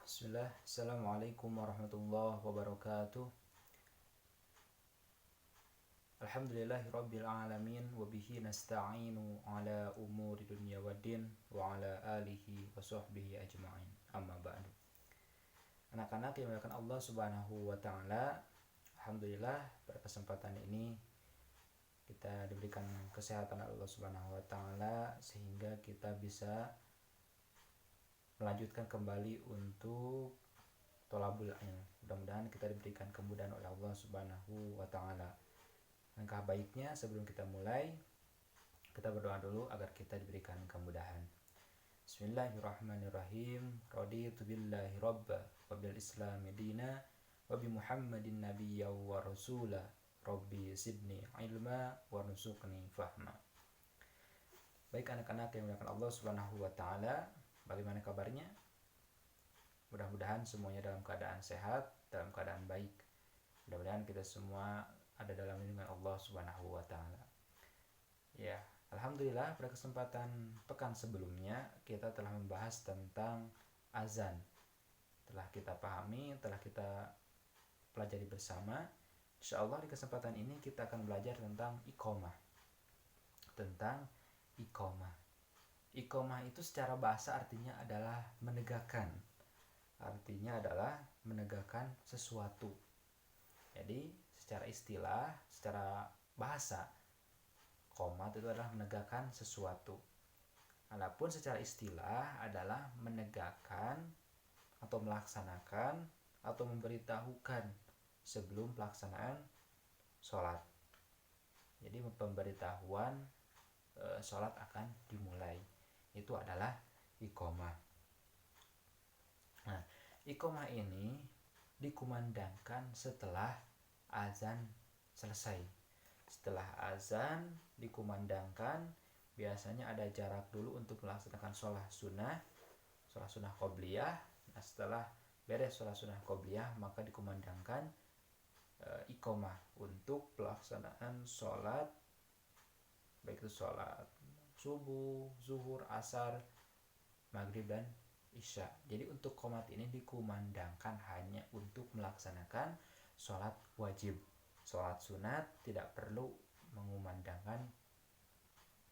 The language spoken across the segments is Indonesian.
Bismillah, Assalamualaikum warahmatullahi wabarakatuh. Alhamdulillahi rabbil alamin. Wabihi nasta'inu ala umuri dunya waddin. Wa ala alihi wa sahbihi ajma'in. Amma ba'du. Anak-anak yang dimuliakan Allah subhanahu wa ta'ala, Alhamdulillah pada kesempatan ini kita diberikan kesehatan Allah subhanahu wa ta'ala sehingga kita bisa melanjutkan kembali untuk tolabul ilm. Mudah-mudahan kita diberikan kemudahan oleh Allah Subhanahu wa taala. Langkah baiknya sebelum kita mulai, kita berdoa dulu agar kita diberikan kemudahan. Bismillahirrahmanirrahim. Raditu billahi rabba wa bil islami dina wa bi Muhammadin nabiyya wa rasula. Rabbi zidni ilma wa rzuqni fahma. Baik anak-anak yang dimuliakan Allah Subhanahu wa taala, bagaimana kabarnya? Mudah-mudahan semuanya dalam keadaan sehat, dalam keadaan baik. Mudah-mudahan kita semua ada dalam lindungan Allah Subhanahu wa taala. Ya, alhamdulillah pada kesempatan pekan sebelumnya kita telah membahas tentang azan. Telah kita pahami, telah kita pelajari bersama. Insyaallah di kesempatan ini kita akan belajar tentang iqamah. Tentang iqamah. Iqamah itu secara bahasa artinya adalah menegakkan. Artinya adalah menegakkan sesuatu. Jadi secara istilah, secara bahasa, qomat itu adalah menegakkan sesuatu. Adapun secara istilah adalah menegakkan atau melaksanakan atau memberitahukan sebelum pelaksanaan sholat. Jadi pemberitahuan sholat akan dimulai. Itu adalah iqamah. Nah, iqamah ini dikumandangkan setelah azan selesai. Setelah azan dikumandangkan, biasanya ada jarak dulu untuk melaksanakan sholat sunnah qobliyah. Nah, setelah beres sholat sunnah qobliyah, maka dikumandangkan iqamah untuk pelaksanaan sholat, baik itu sholat subuh, zuhur, asar, maghrib, dan isya. Jadi untuk qomat ini dikumandangkan hanya untuk melaksanakan sholat wajib. Sholat sunat tidak perlu mengumandangkan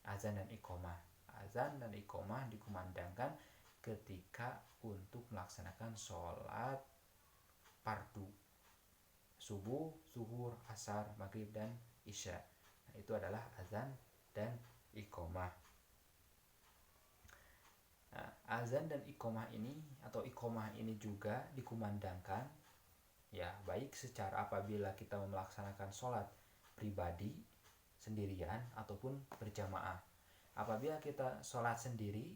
azan dan iqamah. Azan dan iqamah dikumandangkan ketika untuk melaksanakan sholat fardu, subuh, zuhur, asar, maghrib, dan isya. Nah, itu adalah azan dan iqamah. Nah, azan dan iqamah ini atau iqamah ini juga dikumandangkan ya baik secara apabila kita melaksanakan sholat pribadi sendirian ataupun berjamaah. Apabila kita sholat sendiri,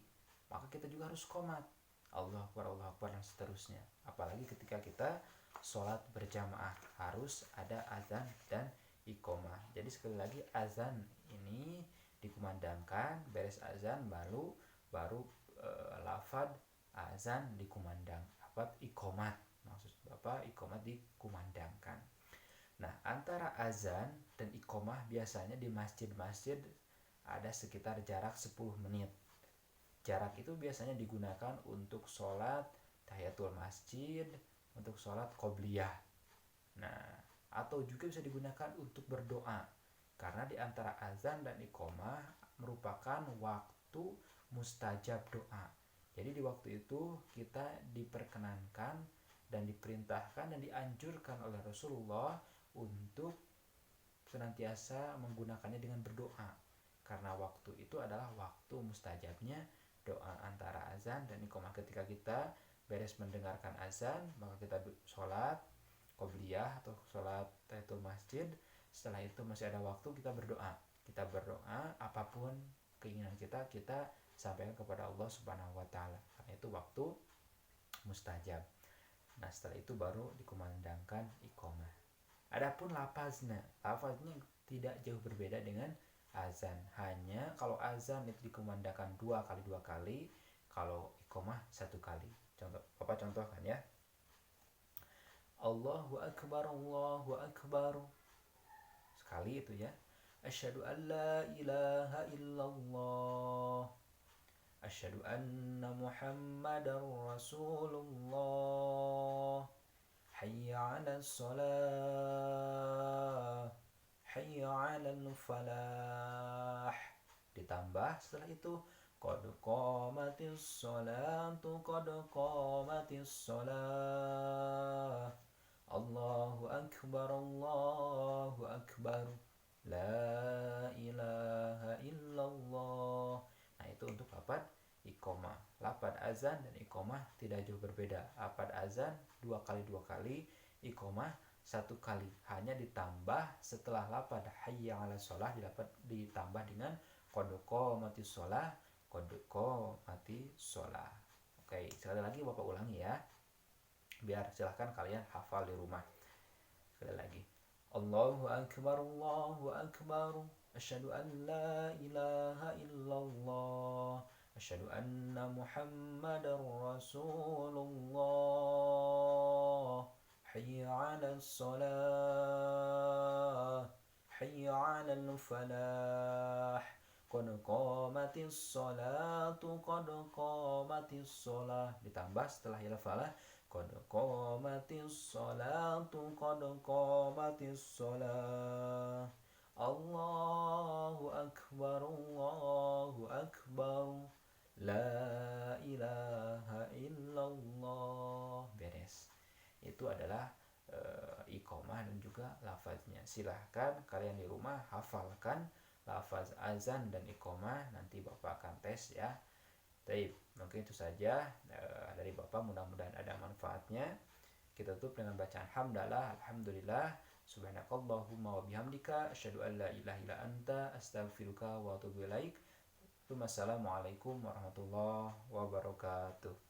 maka kita juga harus qomat Allahu Akbar dan seterusnya. Apalagi ketika kita sholat berjamaah harus ada azan dan iqamah. Jadi sekali lagi azan ini dikumandangkan, beres azan baru lafad azan dikumandang, lafad iqamat, maksud Bapak iqamat dikumandangkan. Nah, antara azan dan iqamah biasanya di masjid-masjid ada sekitar jarak 10 menit. Jarak itu biasanya digunakan untuk sholat tahiyatul masjid, untuk sholat qobliyah. Nah, atau juga bisa digunakan untuk berdoa. Karena di antara azan dan iqamah merupakan waktu mustajab doa. Jadi di waktu itu kita diperkenankan dan diperintahkan dan dianjurkan oleh Rasulullah untuk senantiasa menggunakannya dengan berdoa. Karena waktu itu adalah waktu mustajabnya doa antara azan dan iqamah. Ketika kita beres mendengarkan azan, maka kita sholat qobliyah atau sholat tahiyatul masjid. Setelah itu masih ada waktu kita berdoa. Kita berdoa apapun keinginan kita sampaikan kepada Allah Subhanahu wa taala. Karena itu waktu mustajab. Nah, setelah itu baru dikumandangkan iqamah. Adapun lafaznya tidak jauh berbeda dengan azan. Hanya kalau azan itu dikumandangkan 2 kali, kalau iqamah 1 kali. Contoh, Bapak contohkan ya. Allahu Akbar, Allahu Akbar. Sekali itu ya. Asyhadu an la ilaha illallah. asyhadu anna Muhammadar Rasulullah, hayya 'alas shalah, hayya 'alal falah. Ditambah setelah itu qad qamatis sholatu, qad qamatis sholah, Allahu akbar, Allahu akbar, la ilaha illallah. Nah, itu untuk lafaz iqamah. Lafaz azan dan iqamah tidak jauh berbeda. Lafaz azan 2 kali, iqamah 1 kali. Hanya ditambah setelah lafaz hayya 'alas shalah ditambah dengan qad qamatis shalah, qad qamatis shalah. Oke, sekali lagi Bapak ulangi ya. Biar silahkan kalian hafal di rumah. Sekali lagi. Allahu akbar, Allahu akbar, asyhadu an la ilaha illallah, asyhadu anna Muhammadar Rasulullah, hayya 'alas shalah, hayya 'alal falah, qad qamatis sholatu, qad qamatis shalah. Ditambah setelah ya falah qad qamatis sholatu, qad qamatis shalah, Allahu akbar, Allahu akbar, la ilaha illallah. Beres. Itu adalah iqamah dan juga lafaznya. Silahkan kalian di rumah hafalkan lafaz azan dan iqamah, nanti Bapak akan tes ya. Baik, mungkin itu saja dari Bapak, mudah-mudahan ada manfaatnya. Kita tutup dengan bacaan hamdalah, alhamdulillah, subhanakallahumma wa bihamdika, asyhadu an la ilaha illa anta, astaghfiruka wa atubu ilaik. Wassalamualaikum warahmatullahi wabarakatuh.